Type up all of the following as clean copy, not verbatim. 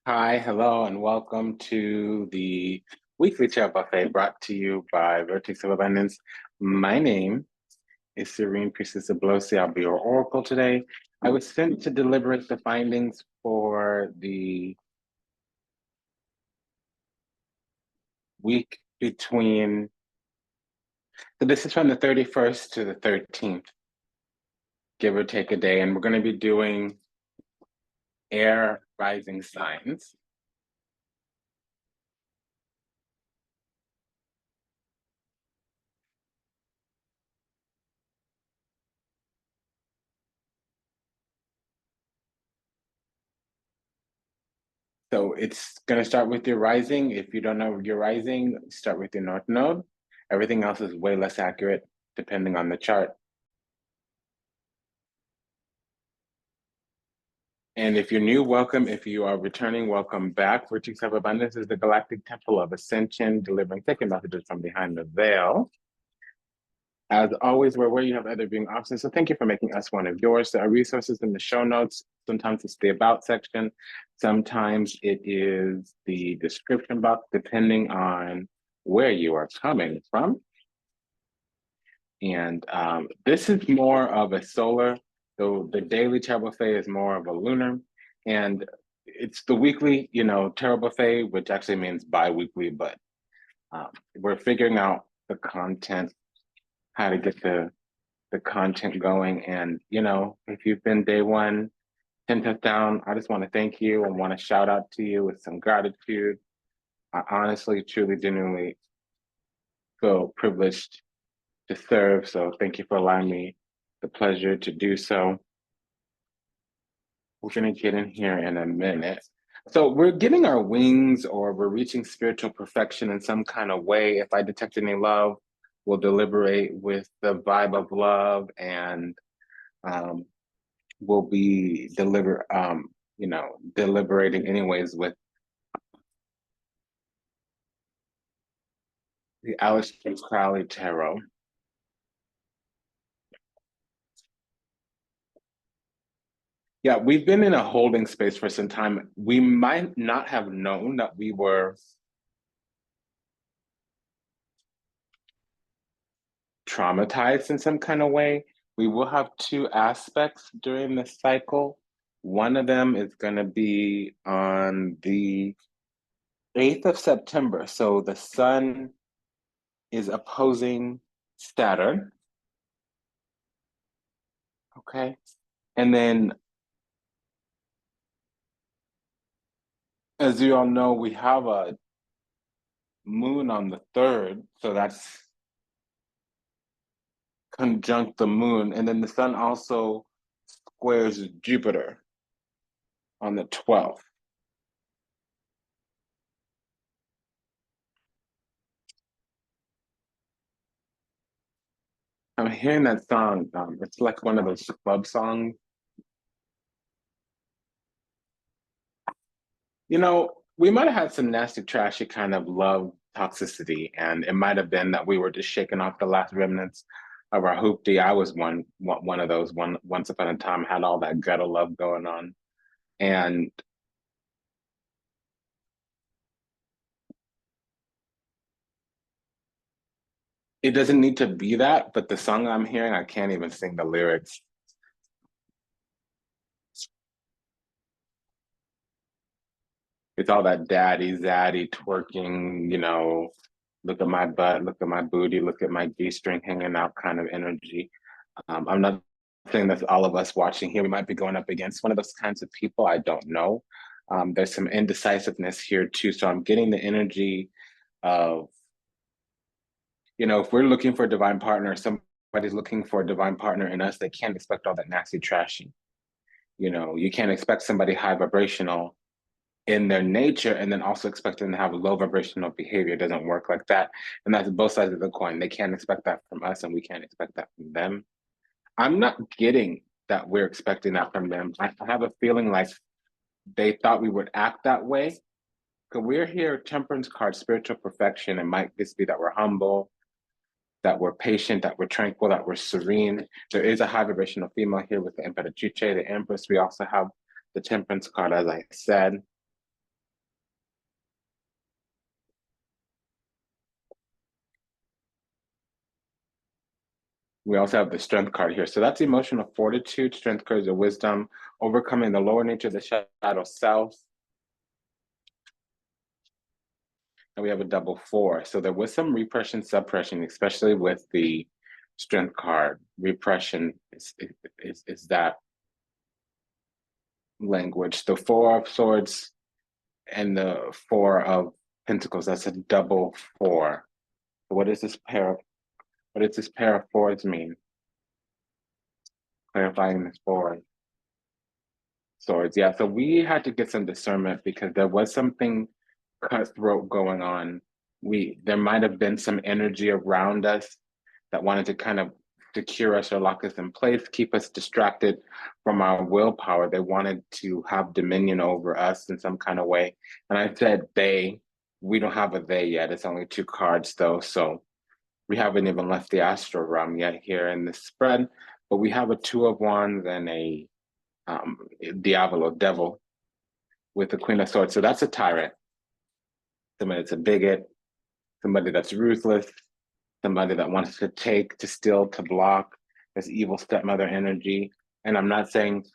Hi, hello, and welcome to the weekly chat buffet brought to you by Vertex of Abundance. My name is Serene Priestess Abossi. I'll be your oracle today. I was sent to deliberate the findings for the week between, so this is from the 31st to the 13th, give or take a day, and we're going to be doing air rising signs. So it's going to start with your rising. If you don't know your rising, start with your north node. Everything else is way less accurate depending on the chart. And if you're new, welcome. If you are returning, welcome back. Vertex of Abundance is the galactic temple of ascension, delivering sacred messages from behind the veil. As always, we're where you have other viewing options. So thank you for making us one of yours. There are resources in the show notes. Sometimes it's the about section. Sometimes it is the description box, depending on where you are coming from. And this is more of a solar, though the daily tarot buffet is more of a lunar. And it's the weekly, tarot buffet, which actually means bi-weekly, but we're figuring out the content, how to get the content going. And, if you've been day one, 10 us down, I just want to thank you and want to shout out to you with some gratitude. I honestly, truly, genuinely feel privileged to serve. So thank you for allowing me the pleasure to do so. We're going to get in here in a minute. So we're getting our wings, or we're reaching spiritual perfection in some kind of way. If I detect any love, we'll deliberate with the vibe of love, and we'll be deliberating anyways with the Aleister Crowley Tarot. Yeah, we've been in a holding space for some time. We might not have known that we were traumatized in some kind of way. We will have two aspects during the cycle. One of them is going to be on the 8th of September. So the sun is opposing Saturn. Okay. And then, as you all know, we have a moon on the 3rd. So that's conjunct the moon. And then the sun also squares Jupiter on the 12th. I'm hearing that song. It's like one of those club songs. We might have had some nasty, trashy kind of love toxicity, and it might have been that we were just shaking off the last remnants of our hoopty. I was one of those. Once upon a time, had all that gutter love going on, and it doesn't need to be that. But the song I'm hearing, I can't even sing the lyrics. It's all that daddy zaddy twerking, look at my butt, look at my booty, look at my G-string hanging out kind of energy. I'm not saying that's all of us watching here. We might be going up against one of those kinds of people. I don't know. There's some indecisiveness here too. So I'm getting the energy of, if we're looking for a divine partner, somebody's looking for a divine partner in us, they can't expect all that nasty trashy. You can't expect somebody high vibrational in their nature and then also expect them to have low vibrational behavior. It doesn't work like that. And that's both sides of the coin. They can't expect that from us and we can't expect that from them. I'm not getting that we're expecting that from them. I have a feeling like they thought we would act that way. Because we're here, temperance card, spiritual perfection. It might just be that we're humble, that we're patient, that we're tranquil, that we're serene. There is a high vibrational female here with the Imperatrice, the Empress. We also have the temperance card, as I said. We also have the strength card here. So that's emotional fortitude. Strength cards are wisdom, overcoming the lower nature, the shadow self. And we have a double four. So there was some repression, suppression, especially with the strength card. Repression is that language. The four of swords and the four of pentacles, that's a double four. What does this pair of fours mean? Clarifying this four swords. Yeah, so we had to get some discernment because there was something cutthroat going on. There might have been some energy around us that wanted to kind of secure us or lock us in place, keep us distracted from our willpower. They wanted to have dominion over us in some kind of way. And I said we don't have a they yet. It's only two cards though. So we haven't even left the astral realm yet here in this spread, but we have a two of wands and a Diavolo, devil, with the Queen of Swords. So that's a tyrant, somebody that's a bigot, somebody that's ruthless, somebody that wants to take, to steal, to block. This evil stepmother energy. And I'm not saying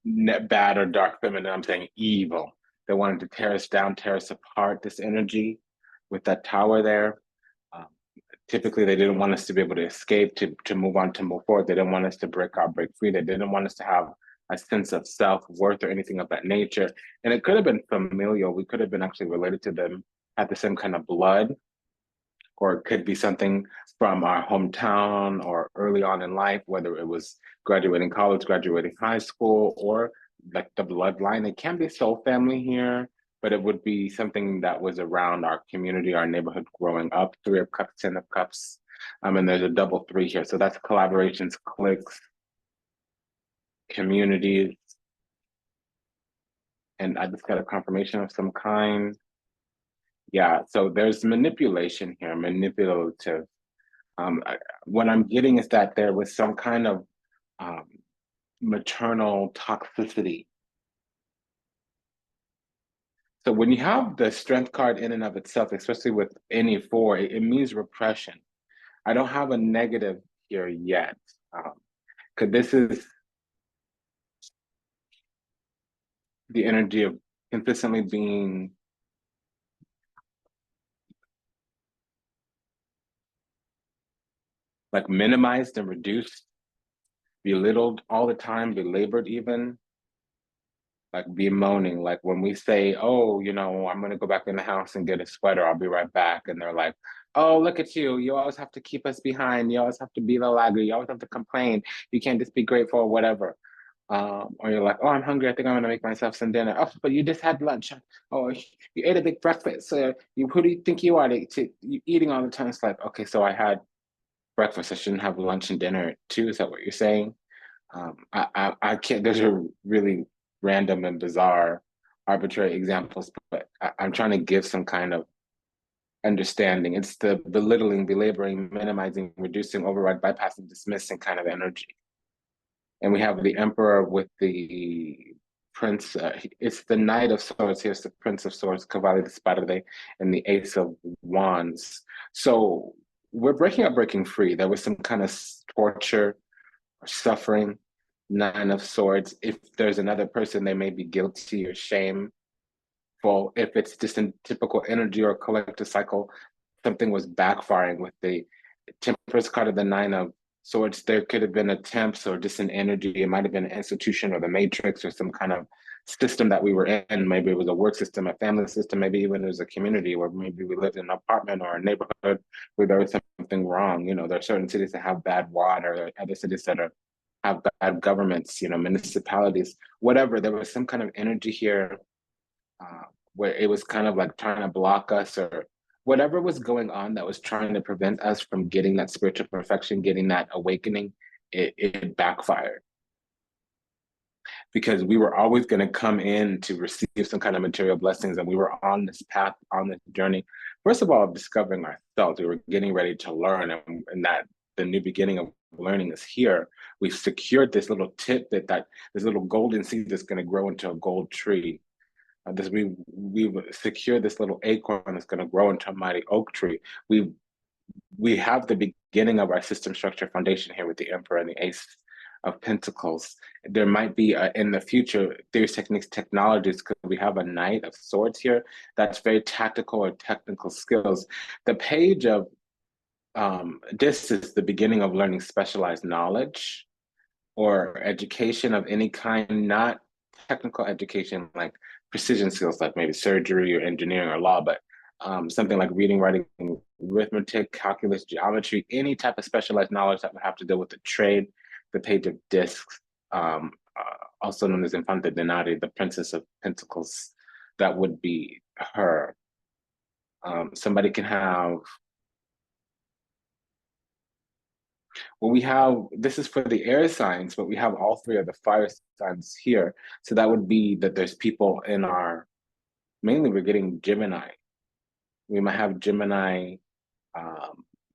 bad or dark feminine, I'm saying evil. They wanted to tear us down, tear us apart, this energy with that tower there. Typically, they didn't want us to be able to escape, to move on, to move forward. They didn't want us to break free. They didn't want us to have a sense of self-worth or anything of that nature. And it could have been familial. We could have been actually related to them, had the same kind of blood, or it could be something from our hometown or early on in life, whether it was graduating college, graduating high school, or like the bloodline. It can be soul family here, but it would be something that was around our community, our neighborhood growing up. Three of Cups, Ten of Cups. And there's a double three here. So that's collaborations, cliques, communities. And I just got a confirmation of some kind. Yeah, so there's manipulation here, manipulative. What I'm getting is that there was some kind of maternal toxicity. So when you have the strength card in and of itself, especially with any four, it means repression. I don't have a negative here yet, because this is the energy of consistently being like minimized and reduced, belittled all the time, belabored even, like bemoaning. Like when we say, oh, I'm going to go back in the house and get a sweater, I'll be right back. And they're like, oh, look at you. You always have to keep us behind. You always have to be the lagger. You always have to complain. You can't just be grateful or whatever. Or you're like, oh, I'm hungry. I think I'm going to make myself some dinner. Oh, but you just had lunch. Oh, you ate a big breakfast. Who do you think you are you eating all the time? It's like, okay, so I had breakfast. I shouldn't have lunch and dinner too. Is that what you're saying? I can't, those are really random and bizarre, arbitrary examples, but I'm trying to give some kind of understanding. It's the belittling, belaboring, minimizing, reducing, override, bypassing, dismissing kind of energy. And we have the Emperor with the Prince. It's the Knight of Swords. Here's the Prince of Swords, Cavalier di Spade, and the Ace of Wands. So we're breaking free. There was some kind of torture or suffering. Nine of Swords. If there's another person, they may be guilty or shameful. If it's just in typical energy or collective cycle, something was backfiring with the Temperance card of the Nine of Swords. There could have been attempts or just an energy. It might have been an institution or the matrix or some kind of system that we were in. Maybe it was a work system, a family system, maybe even it was a community where maybe we lived in an apartment or a neighborhood where there was something wrong. There are certain cities that have bad water, other cities that have bad governments, municipalities, whatever. There was some kind of energy here where it was kind of like trying to block us or whatever was going on that was trying to prevent us from getting that spiritual perfection, getting that awakening. It backfired because we were always going to come in to receive some kind of material blessings, and we were on this path, on this journey. First of all, discovering ourselves. We were getting ready to learn, and that the new beginning of learning is here. We've secured this little tidbit, that this little golden seed that's going to grow into a gold tree. We've secured this little acorn that's going to grow into a mighty oak tree. We have the beginning of our system structure foundation here with the Emperor and the Ace of Pentacles. There might be in the future theories, techniques, technologies, because we have a Knight of Swords here. That's very tactical or technical skills. The Page of this is the beginning of learning specialized knowledge or education of any kind, not technical education like precision skills like maybe surgery or engineering or law, but something like reading, writing, arithmetic, calculus, geometry, any type of specialized knowledge that would have to deal with the trade. The Page of Discs, also known as Infanta Denari, the Princess of Pentacles, that would be her. Somebody can have, well, we have, this is for the air signs, but we have all three of the fire signs here. So that would be that there's people in our, mainly we're getting Gemini. We might have Gemini,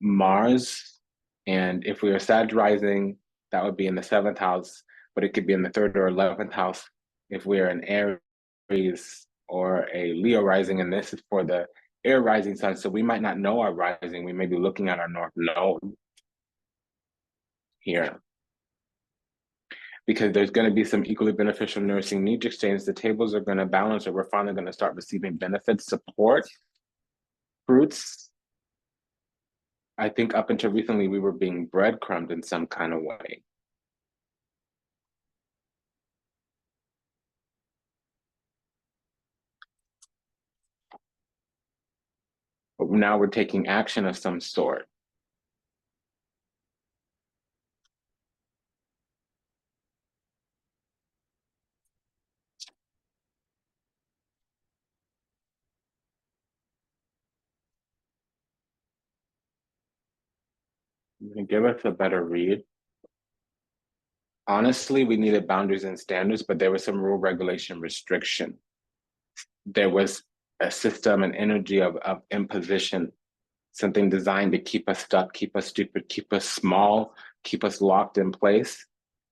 Mars, and if we are Sag rising, that would be in the 7th house, but it could be in the 3rd or 11th house if we are an Aries or a Leo rising, and this is for the air rising sign. So we might not know our rising. We may be looking at our North Node here, because there's going to be some equally beneficial nourishing needs exchange. The tables are going to balance, or we're finally going to start receiving benefits, support, fruits. I think up until recently, we were being breadcrumbed in some kind of way. But now we're taking action of some sort. Give us a better read. Honestly, we needed boundaries and standards, but there was some rule, regulation, restriction. There was a system and energy of imposition, something designed to keep us stuck, keep us stupid, keep us small, keep us locked in place.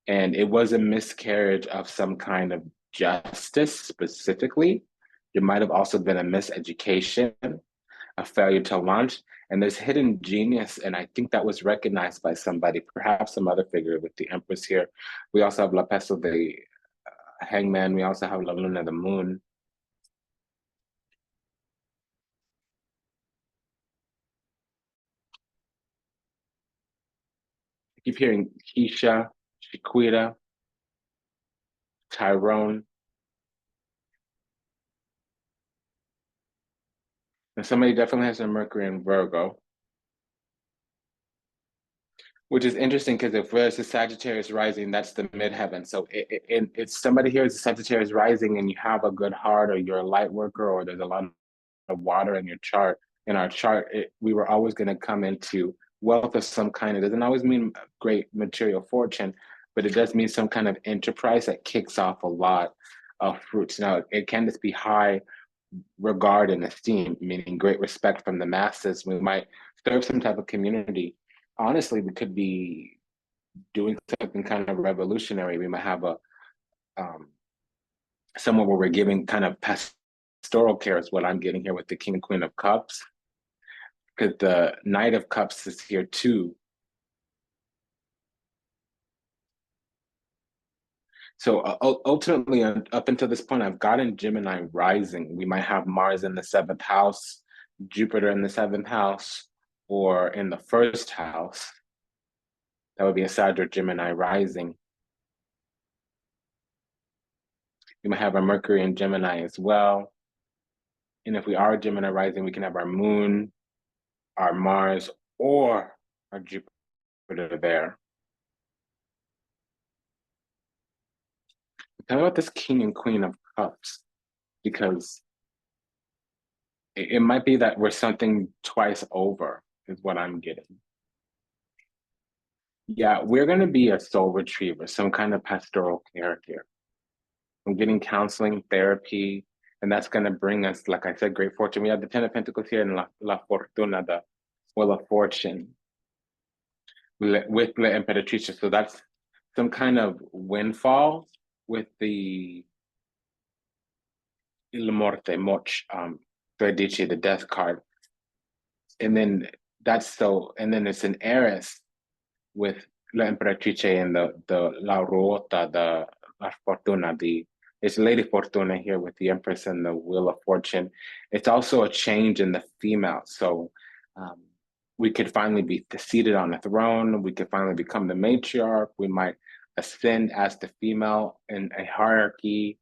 And it was a miscarriage of some kind of justice specifically. It might have also been a miseducation, a failure to launch, and there's hidden genius, and I think that was recognized by somebody, perhaps some other figure with the Empress here. We also have La Peso, the Hangman. We also have La Luna, the Moon. I keep hearing Keisha, Chiquita, Tyrone. And somebody definitely has a Mercury in Virgo, which is interesting because if there's a Sagittarius rising, that's the midheaven. So it's somebody here is a Sagittarius rising and you have a good heart, or you're a light worker, or there's a lot of water in your chart. In our chart, we were always going to come into wealth of some kind. It doesn't always mean great material fortune, but it does mean some kind of enterprise that kicks off a lot of fruits. Now, it can just be high regard and esteem, meaning great respect from the masses. We might serve some type of community. Honestly, we could be doing something kind of revolutionary. We might have a somewhere where we're giving kind of pastoral care is what I'm getting here with the King and Queen of Cups, because the Knight of Cups is here too. So ultimately, up until this point, I've gotten Gemini rising. We might have Mars in the 7th house, Jupiter in the 7th house, or in the 1st house. That would be a Sag or Gemini rising. We might have our Mercury in Gemini as well. And if we are Gemini rising, we can have our Moon, our Mars, or our Jupiter there. Tell me about this King and Queen of Cups, because it might be that we're something twice over, is what I'm getting. Yeah, we're going to be a soul retriever, some kind of pastoral care here. I'm getting counseling, therapy, and that's going to bring us, like I said, great fortune. We have the Ten of Pentacles here in La Fortuna, the Wheel of Fortune, with La Imperatrice. So that's some kind of windfall with the Il Morte, Moch, Tredici, the death card. And then that's so, and then it's an heiress with La Imperatrice and the La Ruota, the La Fortuna, it's Lady Fortuna here with the Empress and the Wheel of Fortune. It's also a change in the female. So um, we could finally be seated on the throne. We could finally become the matriarch. We might ascend as the female in a hierarchy.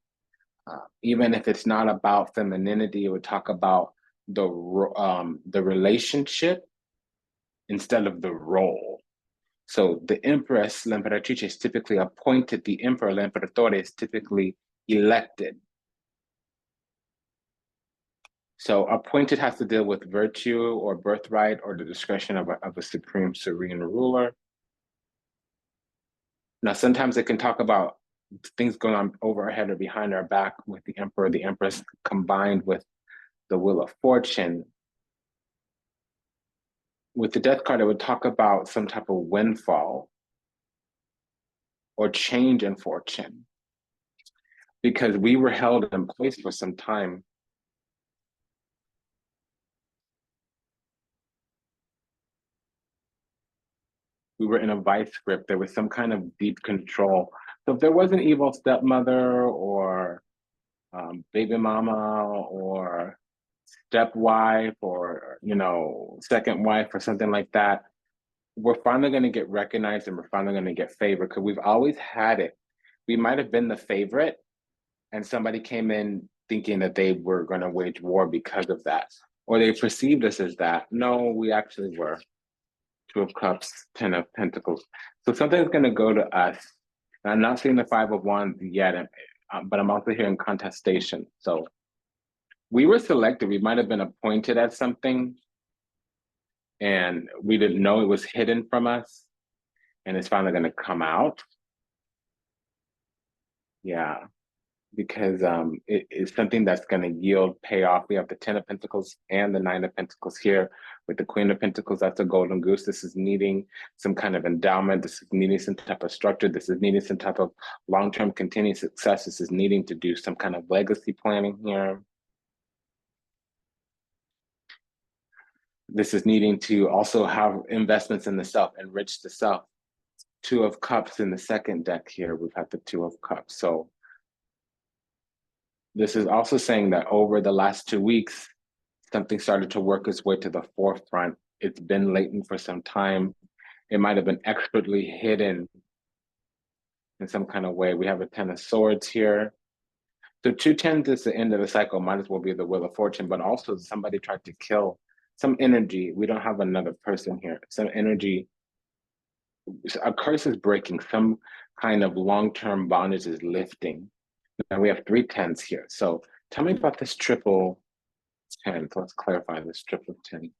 Even if it's not about femininity, it would talk about the relationship instead of the role. So the Empress, l'Imperatrice, is typically appointed. The Emperor, l'Imperatore, is typically elected. So appointed has to deal with virtue or birthright or the discretion of a supreme serene ruler. Now, sometimes it can talk about things going on over our head or behind our back with the Emperor, the Empress, combined with the Wheel of Fortune. With the Death card, it would talk about some type of windfall or change in fortune, because we were held in place for some time. We were in a vice grip. There was some kind of deep control. So if there was an evil stepmother or baby mama or stepwife or, second wife or something like that, we're finally going to get recognized and we're finally going to get favored, because we've always had it. We might have been the favorite and somebody came in thinking that they were going to wage war because of that, or they perceived us as that. No, we actually were. Two of Cups, 10 of Pentacles. So something's going to go to us. And I'm not seeing the Five of Wands yet, but I'm also hearing contestation. So we were selected. We might have been appointed at something, and we didn't know it was hidden from us, and it's finally going to come out. Yeah, because it's something that's going to yield payoff. We have the 10 of Pentacles and the 9 of Pentacles here with the Queen of Pentacles. That's a golden goose. This is needing some kind of endowment. This is needing some type of structure. This is needing some type of long-term continued success. This is needing to do some kind of legacy planning here. This is needing to also have investments in the self, enrich the self. Two of Cups in the second deck here. We've had the Two of Cups. So this is also saying that over the last 2 weeks, something started to work its way to the forefront. It's been latent for some time. It might have been expertly hidden in some kind of way. We have a 10 of Swords here. So 2 10s is the end of the cycle. Might as well be the Wheel of Fortune, but also somebody tried to kill some energy. We don't have another person here. Some energy, a curse is breaking. Some kind of long-term bondage is lifting. And we have 3 10s here. So tell me about this triple 10. So let's clarify this triple 10.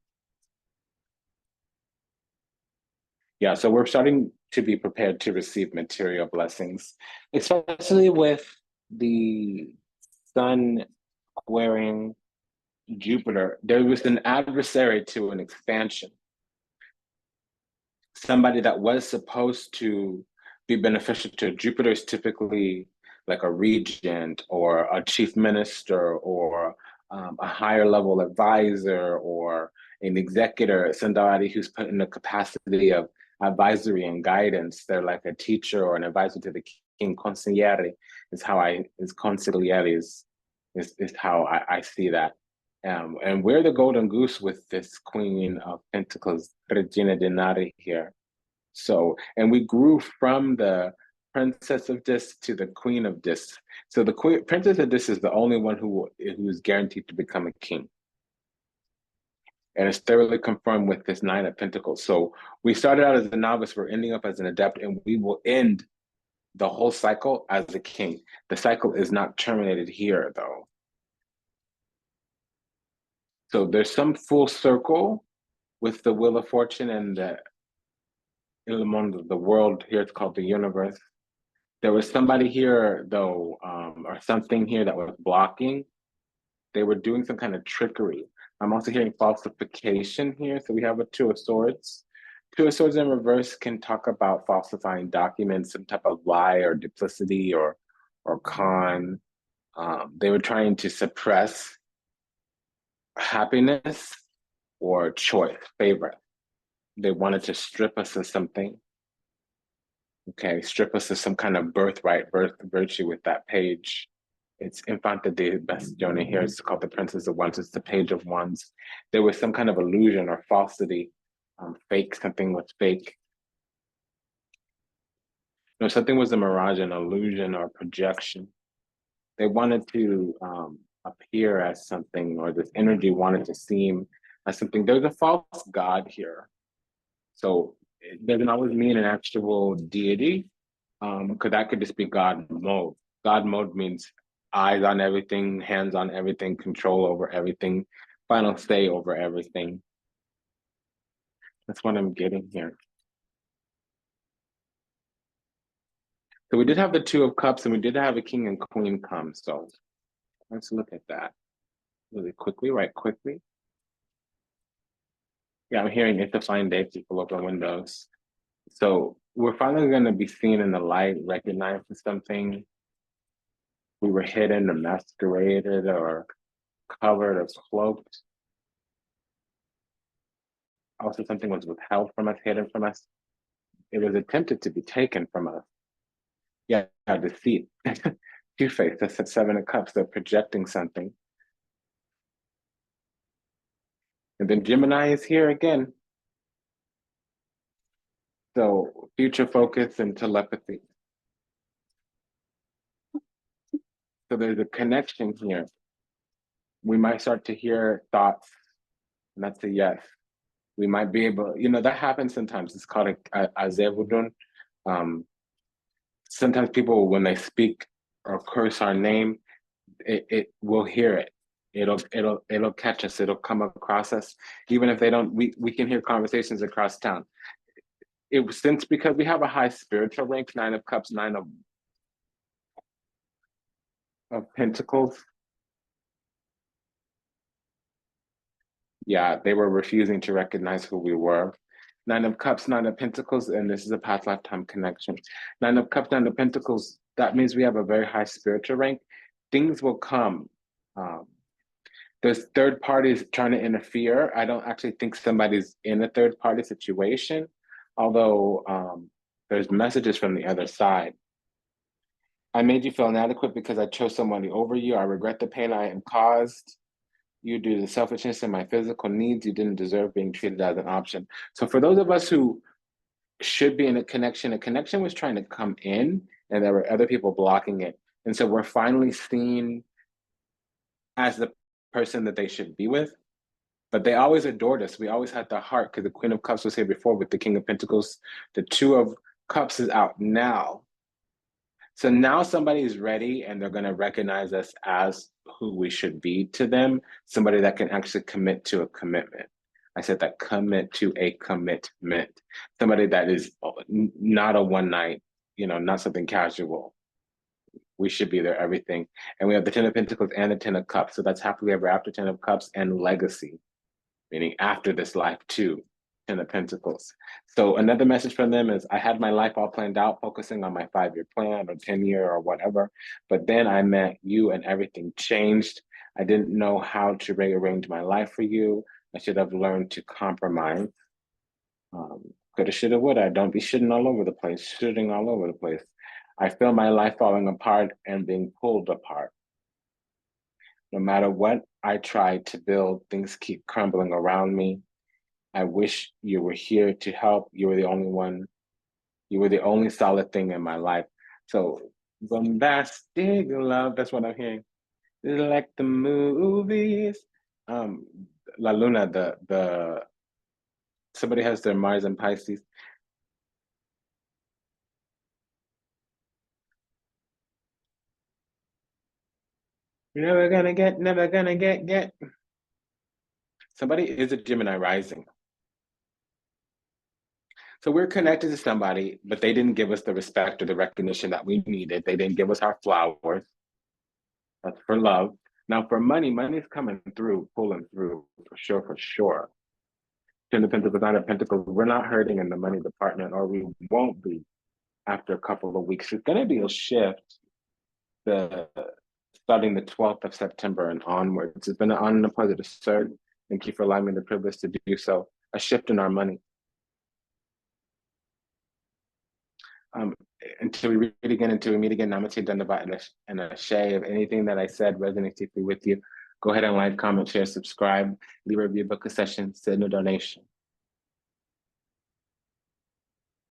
Yeah, so we're starting to be prepared to receive material blessings, especially with the sun squaring Jupiter. There was an adversary to an expansion. Somebody that was supposed to be beneficial to Jupiter is typically like a regent or a chief minister or a higher level advisor or an executor, somebody who's put in the capacity of advisory and guidance. They're like a teacher or an advisor to the king. Consigliere is how consigliere is how I see that. And we're the golden goose with this Queen of Pentacles, Regina Denari here. So, and we grew from the Princess of Dis to the Queen of Dis. So the Princess of Dis is the only one who is guaranteed to become a king. And it's thoroughly confirmed with this 9 of Pentacles. So we started out as a novice, we're ending up as an adept, and we will end the whole cycle as a king. The cycle is not terminated here, though. So there's some full circle with the Wheel of Fortune and the Il Mondo, the world here. It's called the universe. There was somebody here, though, or something here that was blocking. They were doing some kind of trickery. I'm also hearing falsification here. So we have a 2 of Swords. 2 of Swords in reverse can talk about falsifying documents, some type of lie or duplicity or con. They were trying to suppress happiness or choice, favor. They wanted to strip us of something. Okay, strip us of some kind of birthright, virtue with that page. It's Infanta de Bastione here. It's called the Princess of Wands. It's the Page of Wands. There was some kind of illusion or falsity, fake, something was fake. No, something was a mirage, an illusion or projection. They wanted to appear as something, or this energy wanted to seem as something. There's a false god here. So it doesn't always mean an actual deity, because that could just be God mode. God mode means eyes on everything, hands on everything, control over everything, final say over everything. That's what I'm getting here. So we did have the Two of Cups, and we did have a King and Queen come. So let's look at that really quickly, right quickly. Yeah, I'm hearing it's a fine day, people open windows. So we're finally going to be seen in the light, recognized for something. We were hidden or masqueraded or covered or cloaked. Also, something was withheld from us, hidden from us. It was attempted to be taken from us. Yeah, deceit. Two-face, that's the Seven of Cups. They're projecting something. And then Gemini is here again. So future focus and telepathy. So there's a connection here. We might start to hear thoughts, and that's a yes. We might be able, that happens sometimes. It's called a azevudun. Sometimes people, when they speak or curse our name, it will hear it. It'll catch us. It'll come across us, even if they don't. We can hear conversations across town. Since because we have a high spiritual rank, Nine of Cups, Nine of Pentacles. Yeah, they were refusing to recognize who we were. Nine of Cups, Nine of Pentacles, and this is a past lifetime connection. Nine of Cups, Nine of Pentacles, that means we have a very high spiritual rank. Things will come. There's third parties trying to interfere. I don't actually think somebody's in a third party situation, although there's messages from the other side. I made you feel inadequate because I chose somebody over you. I regret the pain I am caused. You due to the selfishness in my physical needs. You didn't deserve being treated as an option. So for those of us who should be in a connection was trying to come in, and there were other people blocking it. And so we're finally seen as the person that they should be with. But they always adored us. We always had the heart, because the Queen of Cups was here before with the King of Pentacles. The Two of Cups is out now. So now somebody is ready, and they're going to recognize us as who we should be to them, somebody that can actually commit to a commitment. I said that, commit to a commitment. Somebody that is not a one night, not something casual. We should be there, everything. And we have the Ten of Pentacles and the Ten of Cups. So that's happily ever after, Ten of Cups, and legacy, meaning after this life too. Ten of Pentacles. So another message from them is, I had my life all planned out, focusing on my 5-year plan or 10-year or whatever. But then I met you and everything changed. I didn't know how to rearrange my life for you. I should have learned to compromise. Coulda, shoulda, woulda. Don't be shitting all over the place, shooting all over the place. I feel my life falling apart and being pulled apart. No matter what I try to build, things keep crumbling around me. I wish you were here to help. You were the only one. You were the only solid thing in my life. So bombastic love, that's what I'm hearing. Like the movies. La Luna, the somebody has their Mars and Pisces. You're never gonna get. Somebody is a Gemini rising. So we're connected to somebody, but they didn't give us the respect or the recognition that we needed. They didn't give us our flowers. That's for love. Now for money, money's coming through, pulling through, for sure, for sure. Ten of Pentacles, Nine of Pentacles, we're not hurting in the money department, or we won't be after a couple of weeks. It's gonna be a shift starting the 12th of September and onwards. It's been an honor and a pleasure to serve. Thank you for allowing me the privilege to do so. A shift in our money. Until we read again, until we meet again, Namaste Dandava and Ashe. If anything that I said resonates deeply with you, go ahead and like, comment, share, subscribe, leave a review, book a session, send a donation.